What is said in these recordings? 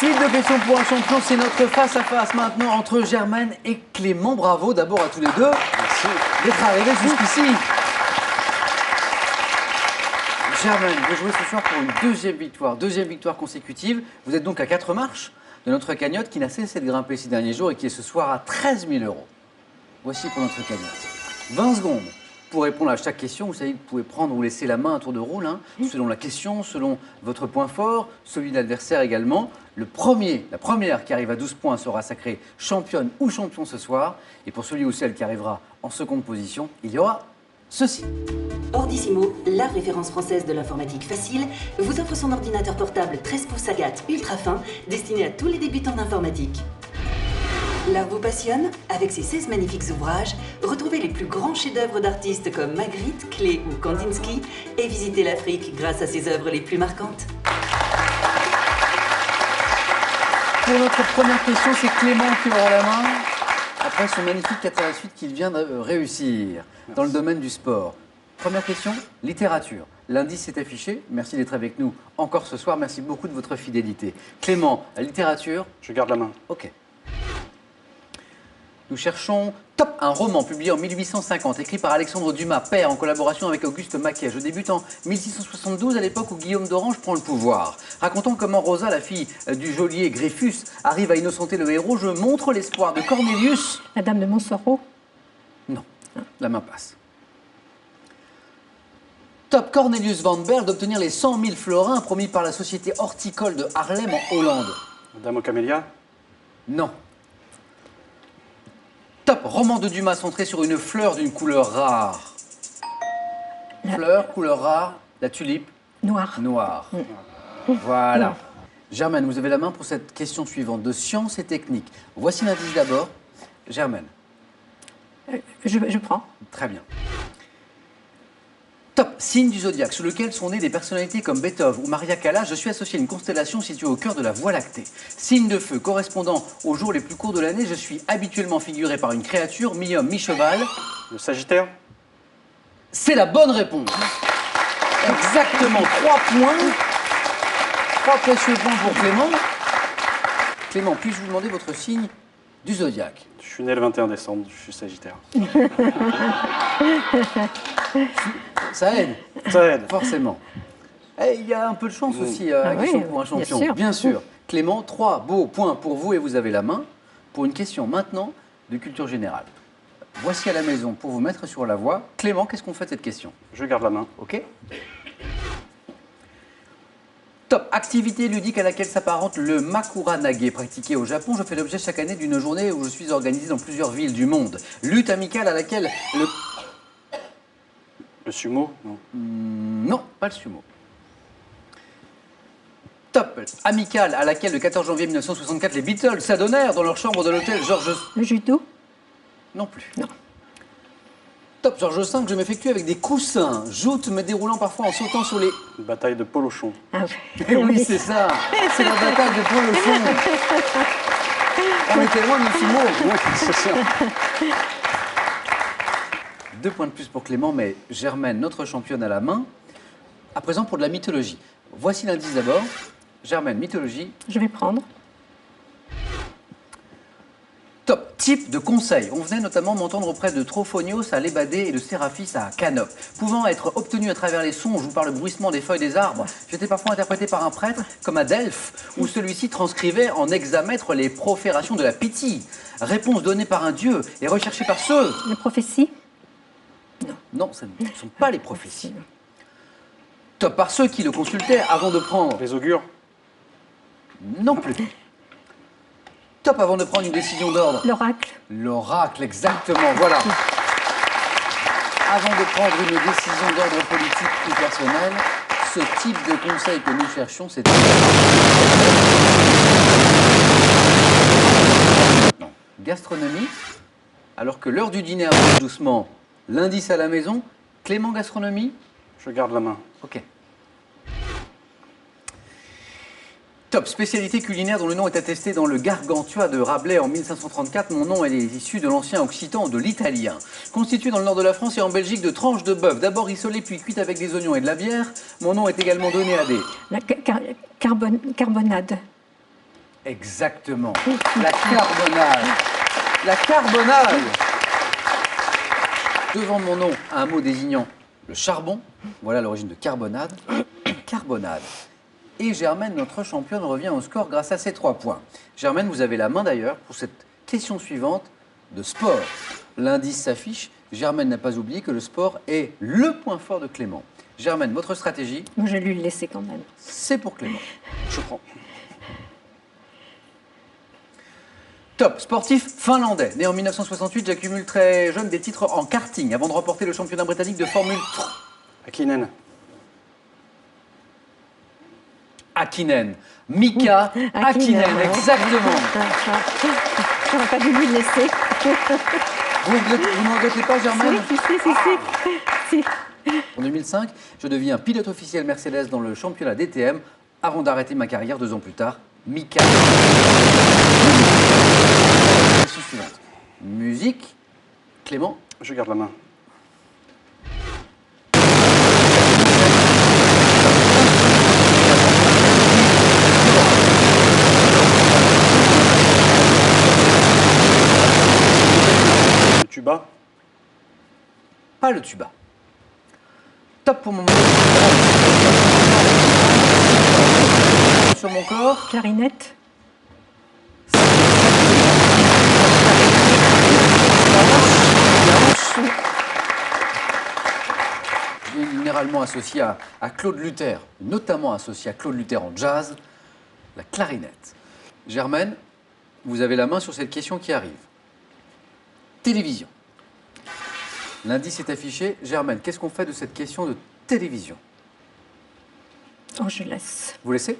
Suite de questions pour un champion, c'est notre face-à-face maintenant entre Germaine et Clément. Bravo d'abord à tous les deux. Merci d'être arrivés jusqu'ici. Germaine, vous jouez ce soir pour une deuxième victoire consécutive. Vous êtes donc à 4 marches de notre cagnotte qui n'a cessé de grimper ces derniers jours et qui est ce soir à 13 000 €. Voici pour notre cagnotte. 20 secondes pour répondre à chaque question. Vous savez que vous pouvez prendre ou laisser la main à tour de rôle, selon la question, selon votre point fort, celui de l'adversaire également. La première qui arrive à 12 points sera sacrée championne ou champion ce soir. Et pour celui ou celle qui arrivera en seconde position, il y aura ceci. Ordissimo, la référence française de l'informatique facile, vous offre son ordinateur portable 13 pouces Agathe ultra fin, destiné à tous les débutants d'informatique. L'art vous passionne? Avec ses 16 magnifiques ouvrages, retrouvez les plus grands chefs-d'œuvre d'artistes comme Magritte, Klee ou Kandinsky et visitez l'Afrique grâce à ses œuvres les plus marquantes. Pour notre première question, c'est Clément qui aura la main. Après son magnifique 4 à la suite qu'il vient de réussir dans le domaine du sport. Première question, littérature. L'indice est affiché. Merci d'être avec nous encore ce soir. Merci beaucoup de votre fidélité. Clément, la littérature. Je garde la main. Ok. Nous cherchons Top, un roman publié en 1850, écrit par Alexandre Dumas, père, en collaboration avec Auguste Maquet. Je débute en 1672, à l'époque où Guillaume d'Orange prend le pouvoir. Racontant comment Rosa, la fille du geôlier Gréfus, arrive à innocenter le héros, je montre l'espoir de Cornelius. Madame de Montsoreau. Non, la main passe. Top, Cornelius Van Berg d'obtenir les 100 000 florins promis par la société horticole de Haarlem en Hollande. Madame aux camélias. Non. Top, roman de Dumas centré sur une fleur d'une couleur rare. Fleur, couleur rare, la tulipe. Noir. Noir. Voilà. Germaine, vous avez la main pour cette question suivante de sciences et techniques. Voici l'indice d'abord. Germaine. Je prends. Très bien. Top, signe du zodiaque sous lequel sont nées des personnalités comme Beethoven ou Maria Callas, je suis associé à une constellation située au cœur de la Voie lactée. Signe de feu correspondant aux jours les plus courts de l'année, je suis habituellement figuré par une créature, mi-homme, mi-cheval. Le Sagittaire. C'est la bonne réponse. Exactement, 3 points. 3 précieux points pour Clément. Clément, puis-je vous demander votre signe du zodiaque? Je suis né le 21 décembre, je suis Sagittaire. Ça aide. Ça aide. Forcément. Et il y a un peu de chance aussi à la question pour un champion. Bien sûr. Clément, 3 beaux points pour vous et vous avez la main pour une question maintenant de culture générale. Voici à la maison pour vous mettre sur la voie. Clément, qu'est-ce qu'on fait de cette question? Je garde la main. Ok. Top, activité ludique à laquelle s'apparente le Makuranage, pratiqué au Japon. Je fais l'objet chaque année d'une journée où je suis organisé dans plusieurs villes du monde. Lutte amicale à laquelle le... Le sumo. Non. Non, pas le sumo. Top, amicale à laquelle le 14 janvier 1964 les Beatles s'adonnèrent dans leur chambre de l'hôtel Georges... Le judo. Non plus. Non. Top, Georges V, je m'effectue avec des coussins, joutes me déroulant parfois en sautant sur les... Une bataille de polochon. Ah Eh oui, c'est ça. C'est la bataille de Polochon. On était loin du sumo. Oui, c'est ça. 2 points de plus pour Clément, mais Germaine, notre championne à la main. À présent, pour de la mythologie. Voici l'indice d'abord. Germaine, mythologie. Je vais prendre. Top, type de conseil. On venait notamment m'entendre auprès de Trophonios à l'Ébadé et de Séraphis à Canope. Pouvant être obtenu à travers les songes ou par le bruissement des feuilles des arbres, j'étais parfois interprété par un prêtre comme à Delphes, où celui-ci transcrivait en hexamètre les proférations de la Pythie. Réponse donnée par un dieu et recherchée par ceux... La prophétie. Non, ce ne sont pas les prophéties. Top, par ceux qui le consultaient avant de prendre... Les augures. Non plus. Top, avant de prendre une décision d'ordre. L'oracle. L'oracle, exactement, voilà. Avant de prendre une décision d'ordre politique ou personnel, ce type de conseil que nous cherchons, c'est... Gastronomie, alors que l'heure du dîner avance doucement, l'indice à la maison, Clément, gastronomie. Je garde la main. Ok. Top, spécialité culinaire dont le nom est attesté dans le Gargantua de Rabelais en 1534. Mon nom est issu de l'ancien occitan de l'italien. Constitué dans le nord de la France et en Belgique de tranches de bœuf, d'abord rissolées puis cuites avec des oignons et de la bière. Mon nom est également donné à des... La carbonade. Exactement. La carbonade. La carbonade. Devant mon nom, un mot désignant le charbon. Voilà l'origine de carbonade. Carbonade. Et Germaine, notre championne, revient au score grâce à ses 3 points. Germaine, vous avez la main d'ailleurs pour cette question suivante de sport. L'indice s'affiche. Germaine n'a pas oublié que le sport est le point fort de Clément. Germaine, votre stratégie, Moi, je vais lui le laisser quand même. c'est pour Clément. Je prends. Top, sportif finlandais. Né en 1968, j'accumule très jeune des titres en karting avant de remporter le championnat britannique de Formule 3. Hakkinen. Hakkinen. Mika Hakkinen, exactement. J'aurais pas dû lui le laisser. Vous ne regrettez pas, Germaine? Si. En 2005, je deviens pilote officiel Mercedes dans le championnat DTM avant d'arrêter ma carrière 2 ans plus tard. Mika. Question suivante. Musique. Clément. Je garde la main. Le tuba. Pas le tuba. Top pour mon moment. Sur mon corps. Clarinette. Généralement associé à Claude Luther, notamment associé à Claude Luther en jazz, la clarinette. Germaine, vous avez la main sur cette question qui arrive. Télévision. L'indice est affiché. Germaine, qu'est-ce qu'on fait de cette question de télévision? Oh, je laisse. Vous laissez?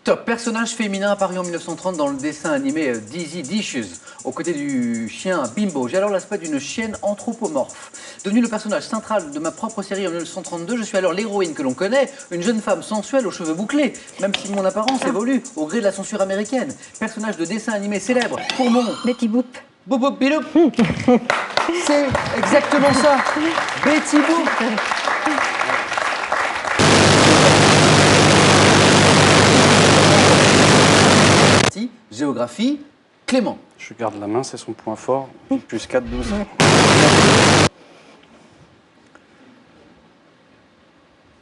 Top, personnage féminin apparu en 1930 dans le dessin animé Dizzy Dishes, aux côtés du chien Bimbo. J'ai alors l'aspect d'une chienne anthropomorphe. Devenu le personnage central de ma propre série en 1932, je suis alors l'héroïne que l'on connaît, une jeune femme sensuelle aux cheveux bouclés, même si mon apparence évolue au gré de la censure américaine. Personnage de dessin animé célèbre pour mon... Betty Boop. Boop boop biloup. C'est exactement ça. Betty Boop. Géographie, Clément. Je garde la main, c'est son point fort. Plus 4, 12.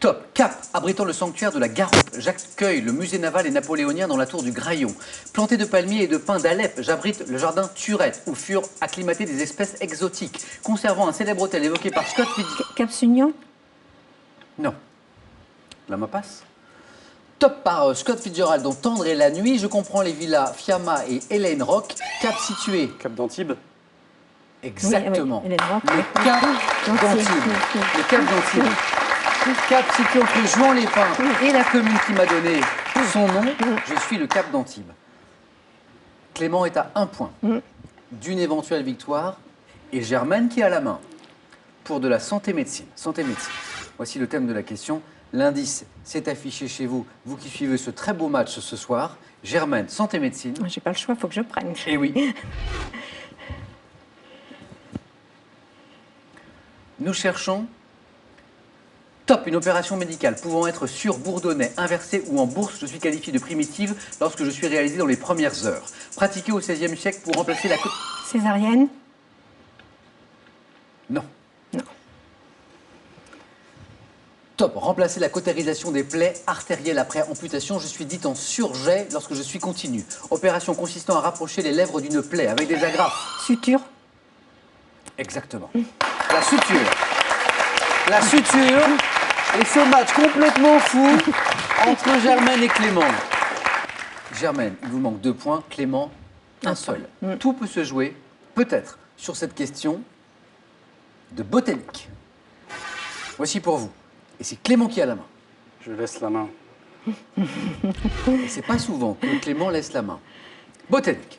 Top, Cap, abritant le sanctuaire de la Garoupe. J'accueille le musée naval et napoléonien dans la tour du Graillon. Planté de palmiers et de pins d'Alep, j'abrite le jardin Turette, où furent acclimatées des espèces exotiques, conservant un célèbre hôtel évoqué par Scott Fitzgerald. Cap-Sunion. Non. La main passe. Top par Scott Fitzgerald, dont Tendre et la nuit. Je comprends les villas Fiamma et Hélène Rock. Cap situé. Cap d'Antibes. Exactement. Oui, Hélène Rock. Le Cap d'Antibes. Le Cap d'Antibes. Cap situé entre Juan-les-Pins et la commune qui m'a donné son nom. Je suis le Cap d'Antibes. Clément est à 1 point d'une éventuelle victoire et Germaine qui a la main pour de la santé-médecine. Santé-médecine. Voici le thème de la question. L'indice s'est affiché chez vous, vous qui suivez ce très beau match ce soir. Germaine, santé-médecine. J'ai pas le choix, il faut que je prenne. Eh oui. Nous cherchons top, une opération médicale pouvant être sur bourdonnais, inversée ou en bourse. Je suis qualifié de primitive lorsque je suis réalisée dans les premières heures. Pratiquée au XVIe siècle pour remplacer la... Césarienne. Non. Non. Top, remplacer la cautérisation des plaies artérielles après amputation. Je suis dite en surjet lorsque je suis continue. Opération consistant à rapprocher les lèvres d'une plaie avec des agrafes. Suture. Exactement. La suture. La suture. Et ce match complètement fou entre Germaine et Clément. Germaine, il vous manque 2 points. Clément, un seul. Tout peut se jouer, peut-être, sur cette question de botanique. Voici pour vous. Et c'est Clément qui a la main. Je laisse la main. Et c'est pas souvent que Clément laisse la main. Botanique.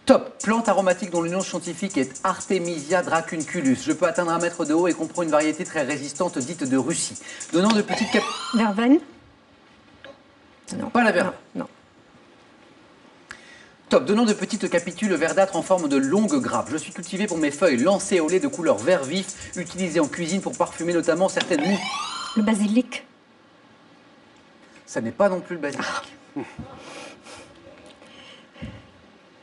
Top, plante aromatique dont le nom scientifique est Artemisia dracunculus. Je peux atteindre 1 mètre de haut et comprend une variété très résistante dite de Russie. Donnant de petites Verveine. Non. Pas la verveine. Non. Top, donnant de petites capitules verdâtres en forme de longues grappes. Je suis cultivé pour mes feuilles lancées au lait de couleur vert vif, utilisées en cuisine pour parfumer notamment certaines moules. Le basilic. Ça n'est pas non plus le basilic.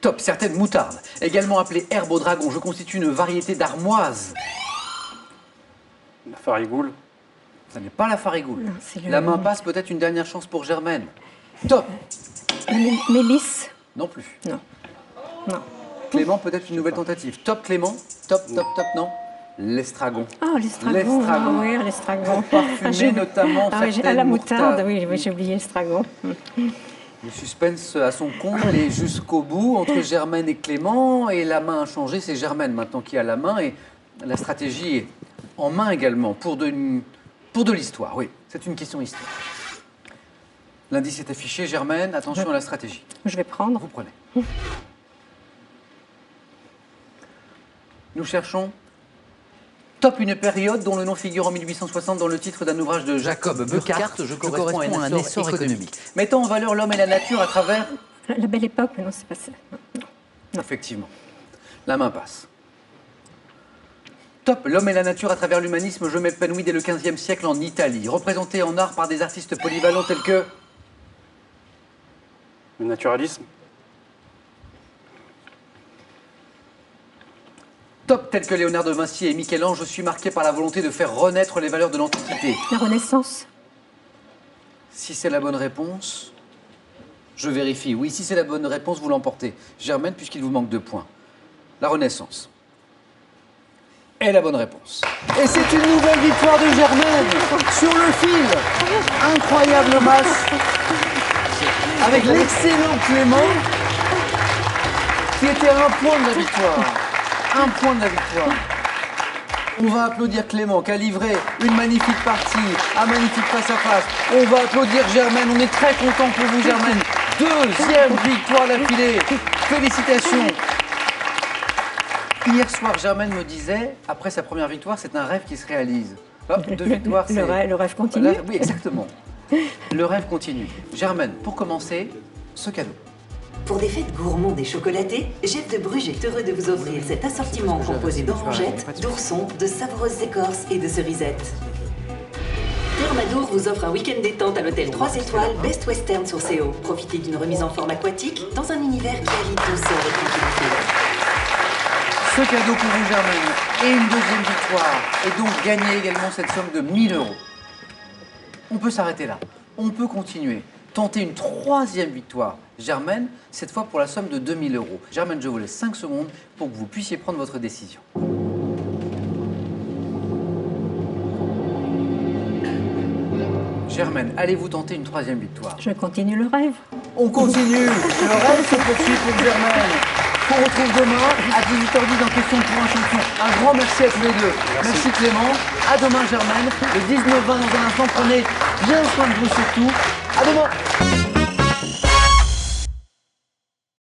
Top, certaines moutardes, également appelées herbe au dragon. Je constitue une variété d'armoise. La farigoule. Ça n'est pas la farigoule. Non, c'est le- La main passe, peut-être une dernière chance pour Germaine. Top, La mélisse. non plus. Non. Non. Clément, peut-être une nouvelle tentative. Top Clément, top, non. L'estragon. Ah, l'estragon. L'estragon. Ah, oui, l'estragon. Pour parfumer notamment Ah, oui, certaines la moutarde, moutades. oui, j'ai oublié l'estragon. Le suspense à son comble et jusqu'au bout entre Germaine et Clément. Et la main a changé, c'est Germaine maintenant qui a la main. Et la stratégie est en main également pour de l'histoire. Oui, c'est une question histoire. L'indice est affiché. Germaine, attention à la stratégie. Je vais prendre. Vous prenez. Nous cherchons top, une période dont le nom figure en 1860 dans le titre d'un ouvrage de Jacob Burckhardt. Je correspond à un essor économique. Mettant en valeur l'homme et la nature à travers... La belle époque, mais non, c'est pas ça. Non. Effectivement. La main passe. Top, l'homme et la nature à travers l'humanisme. Je m'épanouis dès le XVe siècle en Italie. Représenté en art par des artistes polyvalents tels que... Le naturalisme. Top, tels que Léonard de Vinci et Michel-Ange. Je suis marqué par la volonté de faire renaître les valeurs de l'Antiquité. La Renaissance. Si c'est la bonne réponse, je vérifie. Oui, si c'est la bonne réponse, vous l'emportez. Germaine, puisqu'il vous manque 2 points. La Renaissance est la bonne réponse. Et c'est une nouvelle victoire de Germaine sur le fil. Incroyable match avec l'excellent Clément qui était à 1 point de la victoire. 1 point de la victoire. On va applaudir Clément qui a livré une magnifique partie, un magnifique face-à-face. On va applaudir Germaine, on est très content pour vous Germaine. 2e victoire d'affilée. Félicitations. Hier soir, Germaine me disait, après sa première victoire, c'est un rêve qui se réalise. Hop, 2 victoires, c'est... Le rêve continue. Là, oui, exactement. Le rêve continue. Germaine, pour commencer, ce cadeau. Pour des fêtes gourmandes et chocolatées, Jeff de Bruges est heureux de vous offrir cet assortiment composé d'orangettes, d'oursons, de savoureuses écorces et de cerisettes. Thermadour vous offre un week-end détente à l'hôtel 3 étoiles Best Western sur CO. Profitez d'une remise en forme aquatique dans un univers qui allie douceur et tranquillité. Ce cadeau pour vous, Germaine, et une 2e victoire. Et donc gagner également cette somme de 1 000 €. On peut s'arrêter là. On peut continuer. Tenter une 3e victoire. Germaine, cette fois pour la somme de 2 000 €. Germaine, je vous laisse 5 secondes pour que vous puissiez prendre votre décision. Germaine, allez-vous tenter une 3e victoire? Je continue le rêve. On continue. Le rêve se poursuit pour Germaine. On retrouve demain à 18h10 dans Question pour un champion. Un grand merci à tous les deux. Merci Clément. À demain Germaine. Le 19-20 dans un instant. Prenez bien soin de vous surtout. À demain.